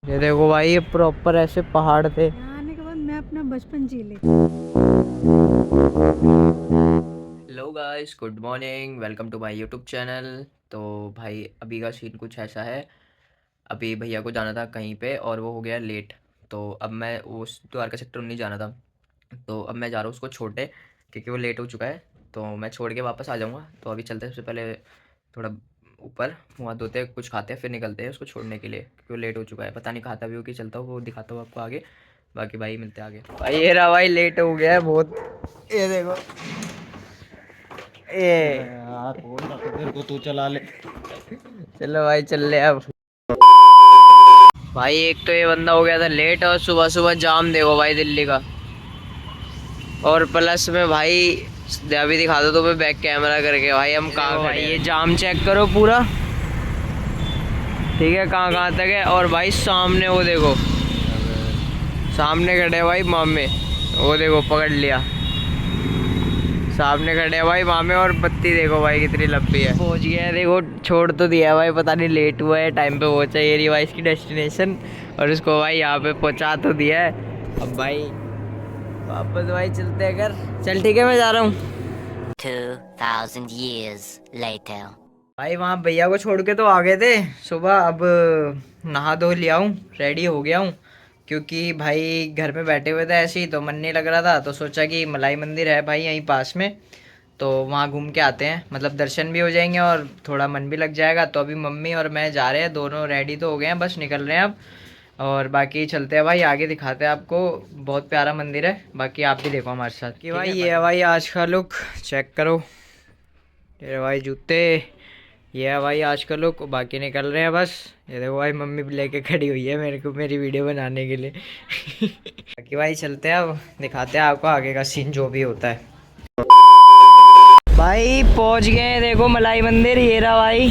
ये देखो भाई, ये प्रॉपर ऐसे पहाड़ थे। यहाँ आने के बाद मैं अपना बचपन जी लेती। Hello guys, good morning, welcome to my YouTube channel. तो भाई अभी का सीन कुछ ऐसा है। अभी भैया को जाना था कहीं पे और वो हो गया लेट। तो अब मैं उस द्वारका सेक्टर 19 जाना था। तो अब मैं जा रहा हूँ उसको छोड़ने, क्योंकि वो लेट हो चुका है। तो मैं छोड़ के वापस आ जाऊँगा। तो अभी चलते हैं, सबसे पहले थोड़ा ऊपर मुँह हाथ धोते हैं, कुछ खाते हैं, फिर निकलते हैं उसको छोड़ने के लिए, क्योंकि वो लेट हो चुका है। पता नहीं खाता भी हो कि चलता हूँ, वो दिखाता हूँ आपको आगे। बाकी भाई मिलते हैं आगे। भाई ये रहा भाई, लेट हो गया है बहुत। ये देखो ये। यार बोल रहा था तेरे को, तू चला ले। चलो भाई चल ले अब। भाई एक तो ये बंदा हो गया था लेट, और सुबह सुबह जाम देखो भाई दिल्ली का। और प्लस में भाई अभी दिखा दो तो मैं बैक कैमरा करके, भाई हम कहाँ खड़े हैं। ये जाम चेक करो पूरा, ठीक है, कहाँ कहाँ तक है। और भाई सामने वो देखो, सामने खड़े हैं भाई मामे, वो देखो पकड़ लिया। सामने खड़े हैं भाई मामे, और बत्ती देखो भाई कितनी लंबी है। पहुंच गया है देखो, छोड़ तो दिया है भाई, पता नहीं लेट हुआ है, टाइम पे पहुंचा। ये रही भाई इसकी डेस्टिनेशन, और उसको भाई यहाँ पे पहुंचा तो दिया है। अब भाई वापस भाई चलते हैं घर। चल ठीक है, मैं जा रहा हूँ। 2000 years later. भाई वहाँ भैया को छोड़ के तो आ गए थे सुबह। अब नहा धो लिया हूँ, रेडी हो गया हूँ, क्योंकि भाई घर में बैठे हुए थे ऐसे ही, तो मन नहीं लग रहा था। तो सोचा कि मलाई मंदिर है भाई यहीं पास में, तो वहाँ घूम के आते हैं, मतलब दर्शन भी हो जाएंगे और थोड़ा मन भी लग जाएगा। तो अभी मम्मी और मैं जा रहे हैं, दोनों रेडी तो हो गए हैं, बस निकल रहे हैं अब। और बाकी चलते हैं भाई आगे, दिखाते हैं आपको। बहुत प्यारा मंदिर है, बाकी आप भी देखो हमारे साथ कि भाई। ये है भाई आज का लुक, चेक करो। ये भाई जूते, ये है भाई आज का लुक। बाकी निकल रहे हैं बस। ये देखो भाई मम्मी भी लेके खड़ी हुई है मेरे को, मेरी वीडियो बनाने के लिए। बाकी भाई चलते हैं अब, दिखाते हैं आपको आगे का सीन जो भी होता है। भाई पहुंच गए हैं, देखो मलाई मंदिर, ये रहा भाई।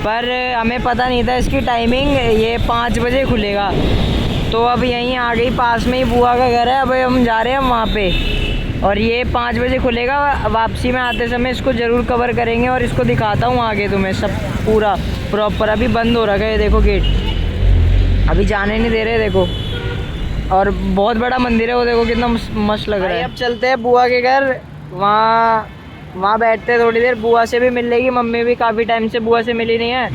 पर हमें पता नहीं था इसकी टाइमिंग, ये 5 बजे खुलेगा। तो अब यहीं आ गई, पास में ही बुआ का घर है। अब हम जा रहे हैं वहाँ पे, और ये 5 बजे खुलेगा। वापसी में आते समय इसको ज़रूर कवर करेंगे, और इसको दिखाता हूँ आगे तुम्हें सब पूरा प्रॉपर। अभी बंद हो रखा है, देखो गेट, अभी जाने नहीं दे रहे देखो। और बहुत बड़ा मंदिर है वो, देखो कितना मस्त लग रहा है। अब चलते हैं बुआ के घर, वहाँ बैठते हैं थोड़ी देर, बुआ से भी मिल लेगी मम्मी भी, काफ़ी टाइम से बुआ से मिली नहीं है।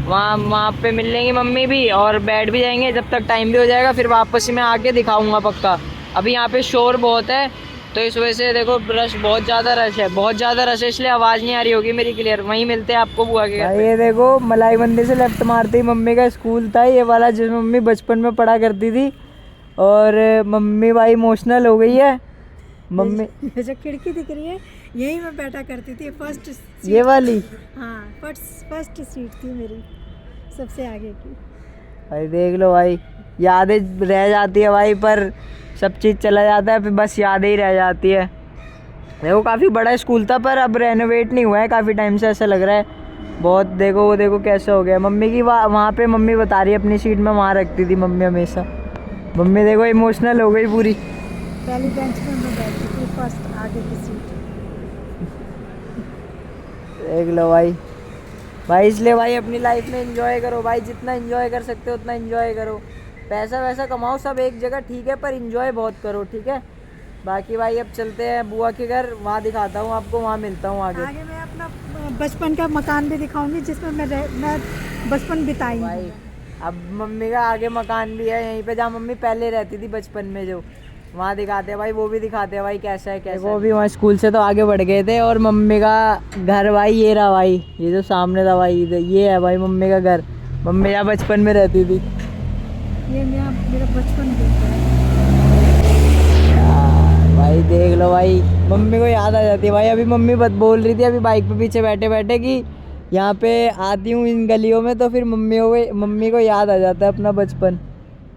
वहाँ पे मिल लेंगी मम्मी भी, और बैठ भी जाएंगे जब तक टाइम भी हो जाएगा। फिर वापस में आके दिखाऊंगा पक्का। अभी यहाँ पे शोर बहुत है, तो इस वजह से देखो रश, बहुत ज़्यादा रश है, बहुत ज़्यादा रश है, इसलिए आवाज़ नहीं आ रही होगी मेरी क्लियर। वहीं मिलते हैं आपको बुआ के घर पे। ये देखो मलाई मंदिर से लेफ्ट मारते ही मम्मी का स्कूल था, ये वाला जिसमें मम्मी बचपन में पढ़ा करती थी। और मम्मी भाई इमोशनल हो गई है। मम्मी ये जो खिड़की दिख रही है, यही मैं बैठा करती थी, फर्स्ट सीट। ये वाली, हाँ, फर्स्ट सीट थी मेरी, सबसे आगे की। भाई देख लो भाई, यादें रह जाती है भाई, पर सब चीज़ चला जाता है, फिर बस यादें ही रह जाती है। देखो काफ़ी बड़ा स्कूल था, पर अब रेनोवेट नहीं हुआ है काफ़ी टाइम से, ऐसा लग रहा है बहुत। देखो वो देखो कैसे हो गया। मम्मी की वहाँ पे मम्मी बता रही है अपनी सीट में वहाँ रखती थी मम्मी हमेशा। मम्मी देखो इमोशनल हो गई पूरी। पहली बेंच पे मैं बैठी थी, फर्स्ट आगे की सीट। देख लो भाई। भाई इसलिए भाई अपनी लाइफ में एंजॉय करो भाई, जितना एंजॉय कर सकते हो उतना एंजॉय करो। पैसा वैसा कमाओ सब एक जगह, ठीक है, पर एंजॉय बहुत करो, ठीक है। बाकी भाई अब चलते हैं बुआ के घर, वहाँ दिखाता हूँ आपको, वहाँ मिलता हूँ आगे। आगे मैं अपना बचपन का मकान भी दिखाऊंगी, जिसमें मैं बचपन बिताई हूँ। भाई अब मम्मी का आगे मकान भी है यहीं पे, जहाँ मम्मी पहले रहती थी बचपन में, जो वहाँ दिखाते हैं भाई, वो भी दिखाते हैं भाई कैसा है कैसा। वो भी वहाँ स्कूल से तो आगे बढ़ गए थे। और मम्मी का घर भाई ये रहा भाई, ये जो सामने था भाई, ये है भाई मम्मी का घर। मम्मी यहाँ बचपन में रहती थी। ये मेरा बचपन बीत है भाई देख लो भाई, मम्मी को याद आ जाती है भाई। अभी मम्मी बोल रही थी अभी बाइक पे पीछे बैठे बैठे कि यहाँ पे आती हूँ इन गलियों में, तो फिर मम्मी को याद आ जाता है अपना बचपन।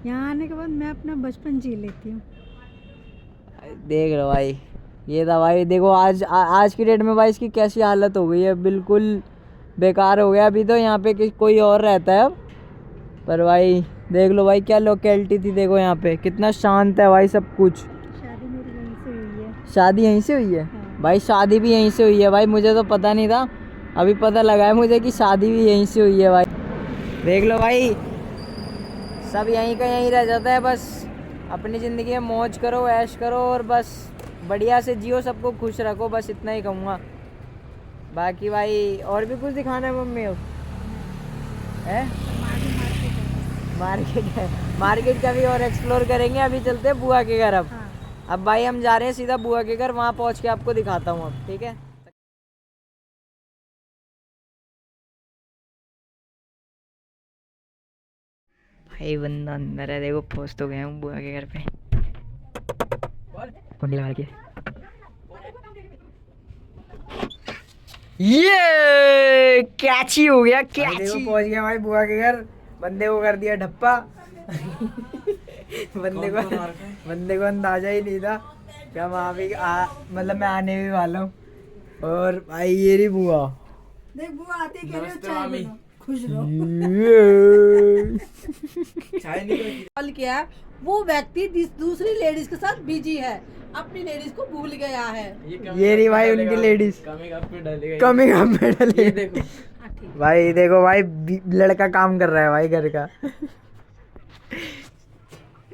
यहाँ आने के बाद मैं अपना बचपन जी लेती हूँ। देख लो भाई, ये था भाई। देखो आज की डेट में भाई इसकी कैसी हालत हो गई है, बिल्कुल बेकार हो गया। अभी तो यहाँ पे कोई और रहता है अब, पर भाई देख लो भाई क्या लोकेलिटी थी। देखो यहाँ पे कितना शांत है भाई सब कुछ। शादी मेरी यहीं से हुई है। शादी यहीं से हुई है? हाँ। भाई शादी भी यहीं से हुई है भाई, मुझे तो पता नहीं था, अभी पता लगा है मुझे कि शादी भी यहीं से हुई है भाई। देख लो भाई, सब यहीं का यहीं रह जाता है। बस अपनी ज़िंदगी में मौज करो, ऐश करो और बस बढ़िया से जियो, सबको खुश रखो, बस इतना ही कहूँगा। बाकी भाई और भी कुछ दिखाना है मम्मी को है? मार्केट है, मार्केट का भी और एक्सप्लोर करेंगे। अभी चलते हैं बुआ के घर। अब भाई हम जा रहे हैं सीधा बुआ के घर, वहाँ पहुँच के आपको दिखाता हूँ अब, ठीक है? भाई बंदा अंदर है, देखो पहुँच तो गए हूँ बुआ के घर पे। कुंडी लगा के ये कैची हो गया, कैची पहुंच गया भाई बुआ के घर। बंदे को कर दिया ढप्पा। बंदे को अंदाजा ही नहीं था क्या वहाँ भी मतलब मैं आने भी वाला हूँ। और भाई ये रही बुआ, देख बुआ आते कह रहे हो चाय बनो, खुश रहो। कॉल किया, वो व्यक्ति दूसरी लेडीज के साथ बिजी है, अपनी लेडीज को भूल गया है। ये रही भाई उनकी लेडीज, कमी कप पे डले। देखो भाई, देखो भाई लड़का काम कर रहा है भाई घर का।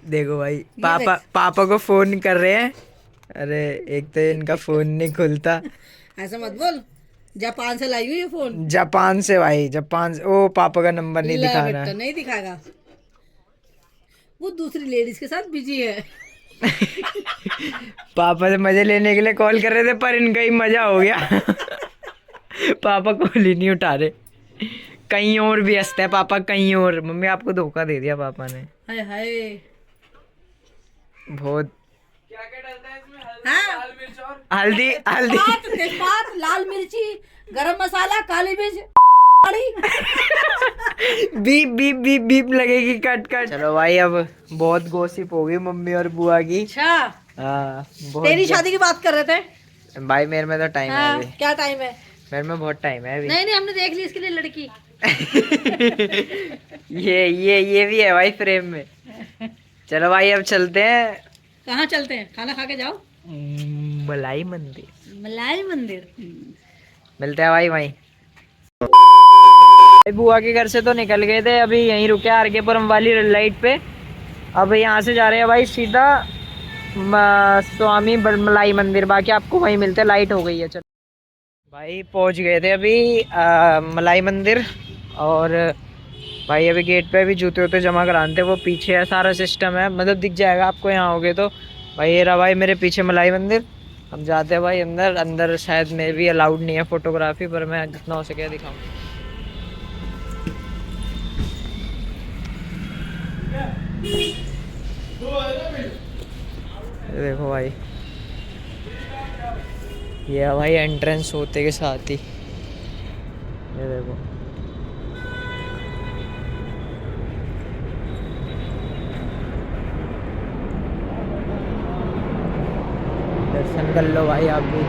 देखो भाई पापा को फोन कर रहे हैं। अरे एक तो इनका फोन नहीं खुलता। ऐसा मत बोल, जापान से लाई हुई ये फोन। जापान से भाई, जापान से। ओ पापा का नंबर नहीं दिखा रहा, तो नहीं दिखाएगा। वो दूसरी लेडीज के साथ बिजी है। पापा से मजे लेने के लिए कॉल कर रहे थे, पर इनका ही मजा हो गया। पापा कॉल ही नहीं उठा रहे, कहीं और व्यस्त है पापा, कहीं और। मम्मी आपको धोखा दे दिया पापा ने। हाय हाय, बहुत। क्या क्या डलता है इसमें? लाल मिर्च और हल्दी, तेजपात, लाल मिर्ची, गरम मसाला, काली मिर्च, बीप बीप बीप बीप लगेगी कट कट। चलो भाई अब बहुत गॉसिप हो गई मम्मी और बुआ की। अच्छा हाँ, तेरी शादी की बात कर रहे थे भाई। मेरे में तो टाइम है अभी। क्या टाइम है? मेरे में बहुत टाइम है अभी। नहीं हमने देख ली इसके लिए लड़की। ये भी है भाई फ्रेम में। चलो भाई अब चलते हैं। कहाँ चलते हैं? खाना खा के जाओ। मलाई मंदिर। मलाई मंदिर मिलते हैं भाई वहीं। बुआ के घर से तो निकल गए थे, अभी यहीं रुके आरकेपुरम वाली लाइट पे। अब यहाँ से जा रहे हैं भाई सीधा स्वामी मलाई मंदिर। बाकी आपको वहीं मिलते हैं, लाइट हो गई है। चलो भाई पहुँच गए थे अभी मलाई मंदिर। और भाई अभी गेट पे भी जूते वूते जमा कराने थे, वो पीछे है सारा सिस्टम है, मतलब दिख जाएगा आपको यहाँ होगे तो। भाई ये रहा भाई मेरे पीछे मलाई मंदिर। हम जाते हैं भाई अंदर। अंदर शायद में भी अलाउड नहीं है फोटोग्राफी, पर मैं जितना हो सके दिखाऊँ। देखो भाई, ये है भाई एंट्रेंस होते के साथ ही। ये देखो दर्शन कर लो भाई आप भी।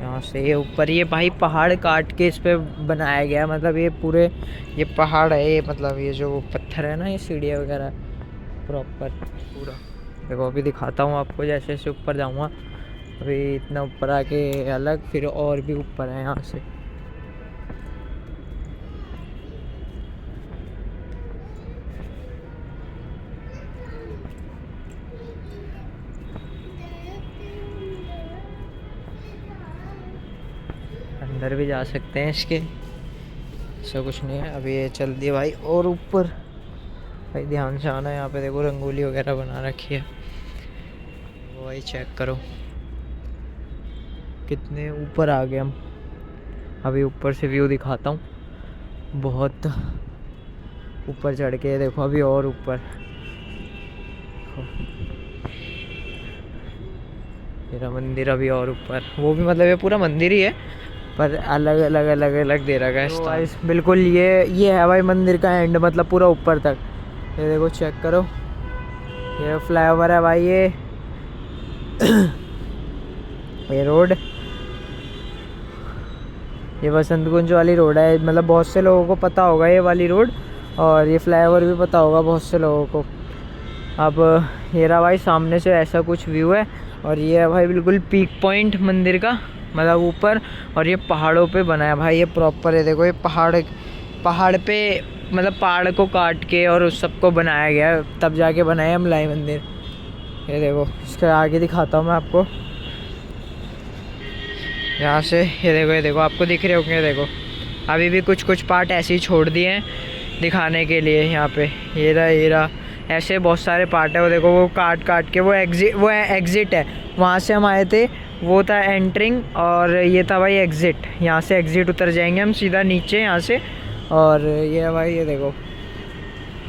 यहाँ से ये ऊपर, ये भाई पहाड़ काट के इस पे बनाया गया, मतलब ये पूरे ये पहाड़ है, ये मतलब ये जो पत्थर है ना, ये सीढ़ियाँ वगैरह प्रॉपर पूरा। देखो अभी दिखाता हूँ आपको, जैसे जैसे ऊपर जाऊँगा। अभी इतना ऊपर आके अलग, फिर और भी ऊपर है यहाँ से। अंदर भी जा सकते हैं इसके, ऐसा कुछ नहीं है। अभी ये चल दिए भाई और ऊपर। भाई ध्यान से आना, यहाँ पे देखो रंगोली वगैरह बना रखी है, वो भाई चेक करो कितने ऊपर आ गए हम। अभी ऊपर से व्यू दिखाता हूँ, बहुत ऊपर चढ़ के देखो अभी और ऊपर। मेरा मंदिर अभी और ऊपर, वो भी मतलब ये पूरा मंदिर ही है पर अलग अलग दे रखा है स्थान। बिल्कुल ये है भाई मंदिर का एंड, मतलब पूरा ऊपर तक। ये देखो चेक करो, ये फ्लाईओवर है भाई। ये रोड, ये वसंत कुंज वाली रोड है, मतलब बहुत से लोगों को पता होगा ये वाली रोड। और ये फ्लाईओवर भी पता होगा बहुत से लोगों को। अब ये रहा भाई सामने से ऐसा कुछ व्यू है। और ये है भाई बिल्कुल पीक पॉइंट मंदिर का, मतलब ऊपर, और ये पहाड़ों पे बना है भाई, ये प्रॉपर है। देखो ये पहाड़ पे, मतलब पहाड़ को काट के और उस सबको बनाया गया है, तब जाके बनाया है मलाई मंदिर। ये देखो, इसके आगे दिखाता हूँ मैं आपको यहाँ से। ये देखो आपको दिख रहे होंगे। देखो अभी भी कुछ पार्ट ऐसे ही छोड़ दिए हैं दिखाने के लिए यहाँ पे। ये रहा ऐसे बहुत सारे पार्ट है। वो देखो वो काट के वो एग्ज़िट है, वहाँ से हम आए थे, वो था एंट्रिंग, और ये था भाई एग्ज़िट। यहाँ से एग्ज़िट उतर जाएंगे हम सीधा नीचे यहाँ से। और ये भाई ये देखो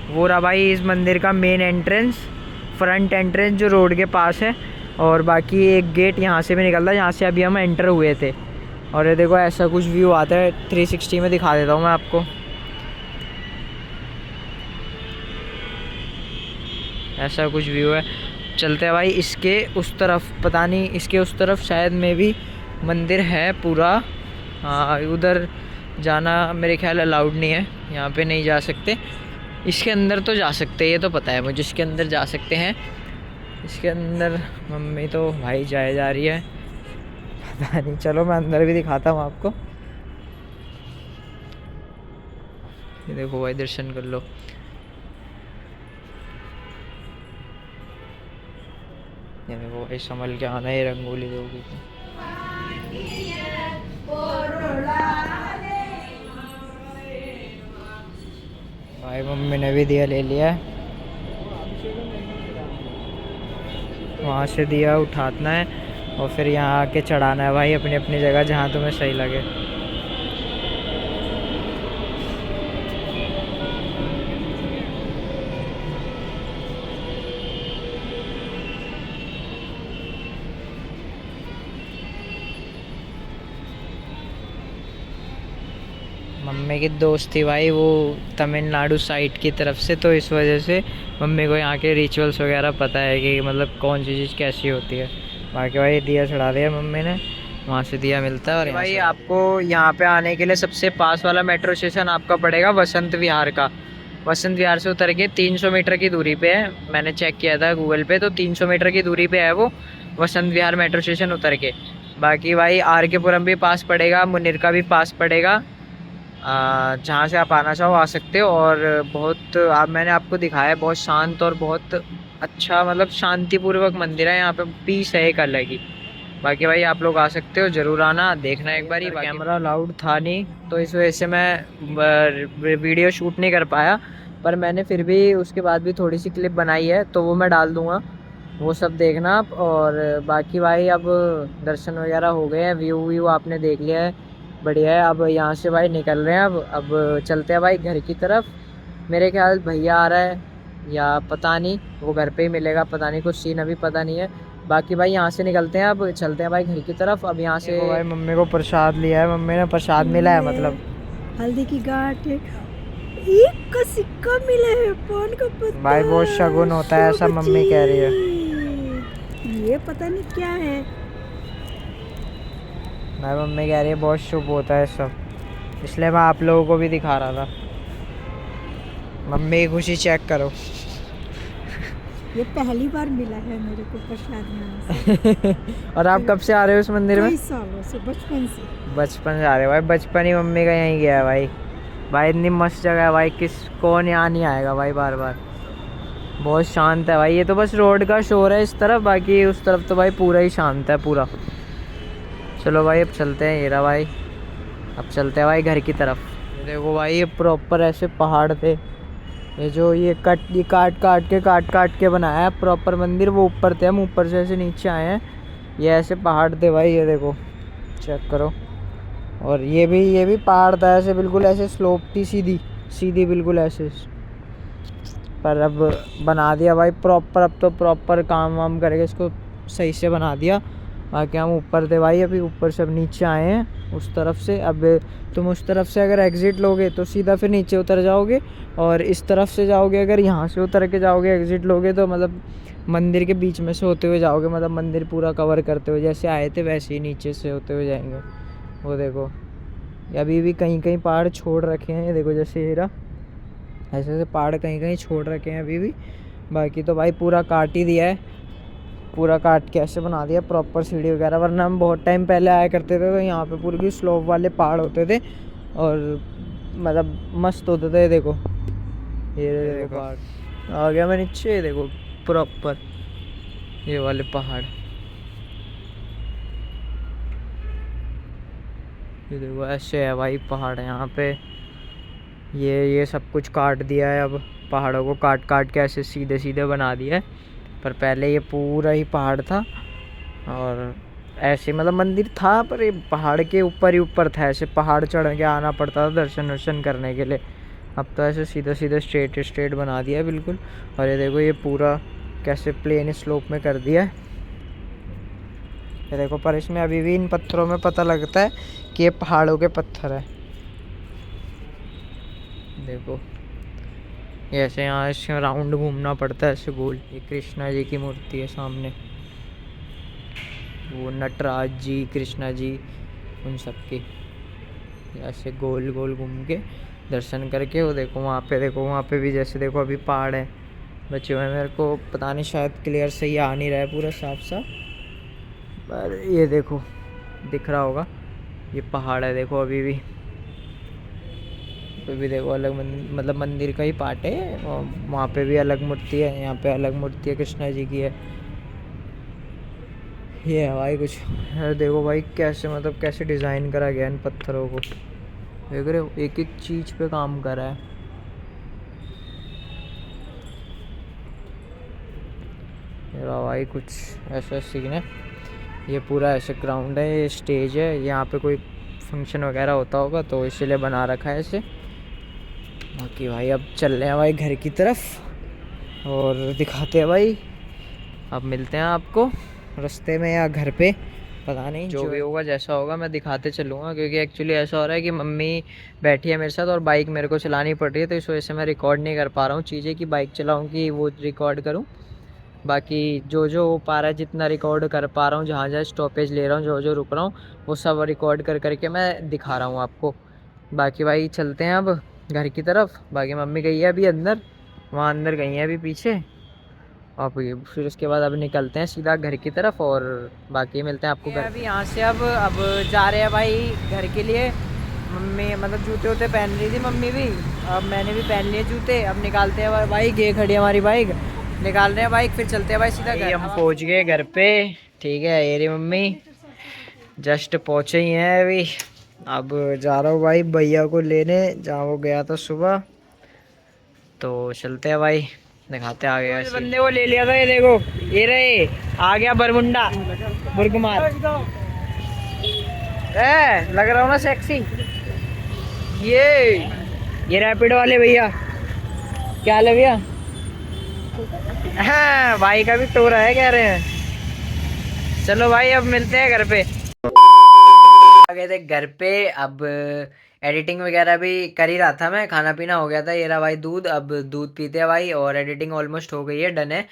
वो रहा भाई इस मंदिर का मेन एंट्रेंस, फ्रंट एंट्रेंस जो रोड के पास है। और बाकी एक गेट यहाँ से भी निकलता है, जहाँ से अभी हम एंटर हुए थे। और ये देखो ऐसा कुछ व्यू आता है, 360 में दिखा देता हूँ मैं आपको। ऐसा कुछ व्यू है। चलते हैं भाई इसके उस तरफ, पता नहीं इसके उस तरफ शायद में भी मंदिर है पूरा। हाँ, उधर जाना मेरे ख्याल अलाउड नहीं है, यहाँ पे नहीं जा सकते। इसके अंदर तो जा सकते हैं, ये तो पता है मुझे, इसके अंदर जा सकते हैं। इसके अंदर मम्मी तो भाई जा रही है, पता नहीं। चलो मैं अंदर भी दिखाता हूँ आपको। ये देखो भाई, दर्शन कर लो। ये देखो भाई, संभल के आना, ये रंगोली दोगी भाई। मम्मी ने भी दिया ले लिया है, वहाँ से दिया उठाना है और फिर यहाँ आके चढ़ाना है भाई, अपनी अपनी जगह जहाँ तुम्हें सही लगे। मम्मी की दोस्त थी भाई, वो तमिलनाडु साइड की तरफ से, तो इस वजह से मम्मी को यहाँ के रिचुअल्स वगैरह पता है कि मतलब कौन सी चीज़ कैसी होती है। बाकी भाई दिया चढ़ा दिया मम्मी ने, वहाँ से दिया मिलता है। और भाई आपको यहाँ पे आने के लिए सबसे पास वाला मेट्रो स्टेशन आपका पड़ेगा वसंत विहार का। वसंत विहार से उतर के 300 मीटर की दूरी पे है, मैंने चेक किया था गूगल पे, तो 300 मीटर की दूरी पे है वो वसंत विहार मेट्रो स्टेशन उतर के। बाकी भाई आर के पुरम भी पास पड़ेगा, मुनिर का भी पास पड़ेगा, जहाँ से आप आना चाहो आ सकते हो। और बहुत मैंने आपको दिखाया है, बहुत शांत और बहुत अच्छा, मतलब शांतिपूर्वक मंदिर है, यहाँ पे पीस है एक अलग ही। बाकी भाई आप लोग आ सकते हो, ज़रूर आना, देखना एक बार ही। कैमरा अलाउड था नहीं, तो इस वजह से मैं वीडियो शूट नहीं कर पाया, पर मैंने फिर भी उसके बाद भी थोड़ी सी क्लिप बनाई है, तो वो मैं डाल दूँगा, वो सब देखना आप। और बाकी भाई अब दर्शन वगैरह हो गए हैं, व्यू आपने देख लिया है, बढ़िया है। अब यहाँ से भाई निकल रहे हैं, अब चलते हैं भाई घर की तरफ। मेरे ख्याल भैया आ रहा है या पता नहीं, वो घर पे ही मिलेगा, पता नहीं, कुछ सीन अभी पता नहीं है। बाकी भाई यहाँ से निकलते हैं, अब चलते हैं भाई घर की तरफ। अब यहाँ से भाई मम्मी को प्रसाद लिया है, मम्मी ने प्रसाद मिला है, मतलब हल्दी की गांठ, एक का सिक्का मिला है, पान का पत्ता भाई बहुत शगुन होता है, ऐसा मम्मी कह रही है। ये पता नहीं क्या है, भाई मम्मी कह रही है बहुत शुभ होता है सब, इसलिए मैं आप लोगों को भी दिखा रहा था। मम्मी की खुशी चेक करो। ये पहली बार मिला है मेरे को प्रसाद यहाँ से। और आप कब से आ रहे हो इस मंदिर में? कई सालों से, बचपन से। बचपन से आ रहे हो भाई, बचपन ही मम्मी का यहीं गया है भाई। भाई इतनी मस्त जगह है भाई, कौन यहाँ नहीं आएगा भाई बार बार। बहुत शांत है भाई, ये तो बस रोड का शोर है इस तरफ, बाकी उस तरफ तो भाई पूरा ही शांत है पूरा। चलो भाई अब चलते हैं, ये रहा भाई, अब चलते हैं भाई घर की तरफ। देखो भाई ये प्रॉपर ऐसे पहाड़ थे, ये जो ये काट के बनाया है प्रॉपर मंदिर, वो ऊपर थे, हम ऊपर से ऐसे नीचे आए हैं। ये ऐसे पहाड़ थे भाई, ये देखो चेक करो। और ये भी पहाड़ था ऐसे, बिल्कुल ऐसे स्लोप थी, सीधी बिल्कुल ऐसे, पर अब बना दिया भाई प्रॉपर। अब तो प्रॉपर काम वाम करके इसको सही से बना दिया। बाकी हम ऊपर थे भाई, अभी ऊपर से अब नीचे आए हैं उस तरफ से। अब तुम उस तरफ से अगर एग्ज़िट लोगे तो सीधा फिर नीचे उतर जाओगे, और इस तरफ से जाओगे अगर यहाँ से उतर के जाओगे एग्ज़िट लोगे तो मतलब मंदिर के बीच में से होते हुए जाओगे, मतलब मंदिर पूरा कवर करते हुए, जैसे आए थे वैसे ही नीचे से होते हुए जाएंगे। वो देखो अभी भी कहीं पहाड़ छोड़ रखे हैं, ये देखो जैसे हीरा ऐसे पहाड़ कहीं छोड़ रखे हैं अभी भी। बाकी तो भाई पूरा काट ही दिया है, पूरा काट के ऐसे बना दिया प्रॉपर सीढ़ी वगैरह, वरना हम बहुत टाइम पहले आया करते थे तो यहाँ पे पूरी स्लोप वाले पहाड़ होते थे और मतलब मस्त होते थे। देखो ये देखो आ गया मैं नीचे, देखो प्रॉपर ये वाले पहाड़, ये देखो ऐसे है भाई पहाड़ यहाँ पे। ये सब कुछ काट दिया है, अब पहाड़ों को काट काट के ऐसे सीधे सीधे बना दिया है, पर पहले ये पूरा ही पहाड़ था और ऐसे मतलब मंदिर था पर ये पहाड़ के ऊपर ही ऊपर था, ऐसे पहाड़ चढ़ के आना पड़ता था दर्शन वर्शन करने के लिए। अब तो ऐसे सीधा सीधा स्ट्रेट स्ट्रेट बना दिया है बिल्कुल। और ये देखो ये पूरा कैसे प्लेन स्लोप में कर दिया है, ये देखो। पर इसमें अभी भी इन पत्थरों में पता लगता है कि ये पहाड़ों के पत्थर है। देखो ये ऐसे यहाँ ऐसे राउंड घूमना पड़ता है ऐसे गोल। ये कृष्णा जी की मूर्ति है सामने, वो नटराज जी, कृष्णा जी, उन सब की ऐसे गोल गोल घूम के दर्शन करके। वो देखो वहाँ पे भी जैसे देखो अभी पहाड़ है बचे हुए हैं, मेरे को पता नहीं शायद क्लियर सही आ नहीं रहा है पूरा साफ साफ, पर ये देखो दिख रहा होगा ये पहाड़ है। देखो अभी भी देखो अलग मतलब मंदिर का ही पार्ट है, और वहाँ पे भी अलग मूर्ति है, यहाँ पे अलग मूर्ति है कृष्णा जी की है। ये है भाई कुछ है, देखो भाई कैसे मतलब कैसे डिज़ाइन करा गया इन पत्थरों को, देख रहे हो एक एक चीज़ पे काम करा है। ये रहा भाई कुछ ऐसा सीन है। ये पूरा ऐसे ग्राउंड है, ये स्टेज है, यहाँ पे कोई फंक्शन वगैरह होता होगा तो इसीलिए बना रखा है ऐसे। बाकी भाई अब चल रहे हैं भाई घर की तरफ और दिखाते हैं भाई, अब मिलते हैं आपको रास्ते में या घर पे, पता नहीं जो भी होगा जैसा होगा मैं दिखाते चलूँगा। क्योंकि एक्चुअली ऐसा हो रहा है कि मम्मी बैठी है मेरे साथ और बाइक मेरे को चलानी पड़ रही है, तो इस वजह से मैं रिकॉर्ड नहीं कर पा रहा हूँ चीज़ें कि बाइक चलाऊँ कि वो रिकॉर्ड करूँ। बाकी जो जो हो पा रहा है जितना रिकॉर्ड कर पा रहा हूँ, जहाँ जहाँ स्टॉपेज ले रहा हूँ, जो जो रुक रहा हूँ, वो सब रिकॉर्ड कर करके मैं दिखा रहा हूँ आपको। बाकी भाई चलते हैं अब घर की तरफ। बाकी मम्मी गई है अभी अंदर, वहाँ अंदर गई है अभी पीछे, और फिर उसके बाद अब निकलते हैं सीधा घर की तरफ और बाकी मिलते हैं आपको घर। अभी यहाँ से अब जा रहे हैं भाई घर के लिए। मम्मी मतलब जूते वूते पहन रही थी मम्मी भी, अब मैंने भी पहन लिए जूते। अब निकालते हैं बाइक, ये खड़ी है हमारी बाइक, निकाल रहे हैं बाइक, फिर चलते हैं भाई सीधा घर। हम पहुँच गए घर पे, ठीक है। ये रही मम्मी, जस्ट पहुँचे ही हैं अभी। अब जा रहा हूँ भाई भैया को लेने, जहाँ वो गया था सुबह, तो चलते हैं भाई दिखाते आ गया। बंदे को ले लिया था, ये देखो ये रहे, आ गया बरमुंडा बुरकुमार। लग रहा हूँ ना सेक्सी। ये रैपिड वाले भैया, क्या हाल है भैया? हाँ भाई का भी टोरा है कह रहे हैं। चलो भाई अब मिलते हैं घर पे। आ गए थे घर पे, अब एडिटिंग वगैरह भी कर ही रहा था मैं, खाना पीना हो गया था। ये रहा भाई दूध, अब दूध पीते हैं भाई, और एडिटिंग ऑलमोस्ट हो गई है, डन है।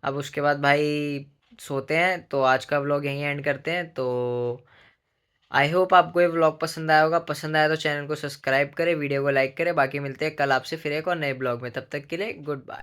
अब उसके बाद भाई सोते हैं। तो आज का व्लॉग यहीं एंड करते हैं। तो आई होप आपको ये व्लॉग पसंद आया होगा, पसंद आया तो चैनल को सब्सक्राइब करें, वीडियो को लाइक करें। बाकी मिलते हैं कल आपसे फिर एक और नए ब्लॉग में, तब तक के लिए गुड बाय।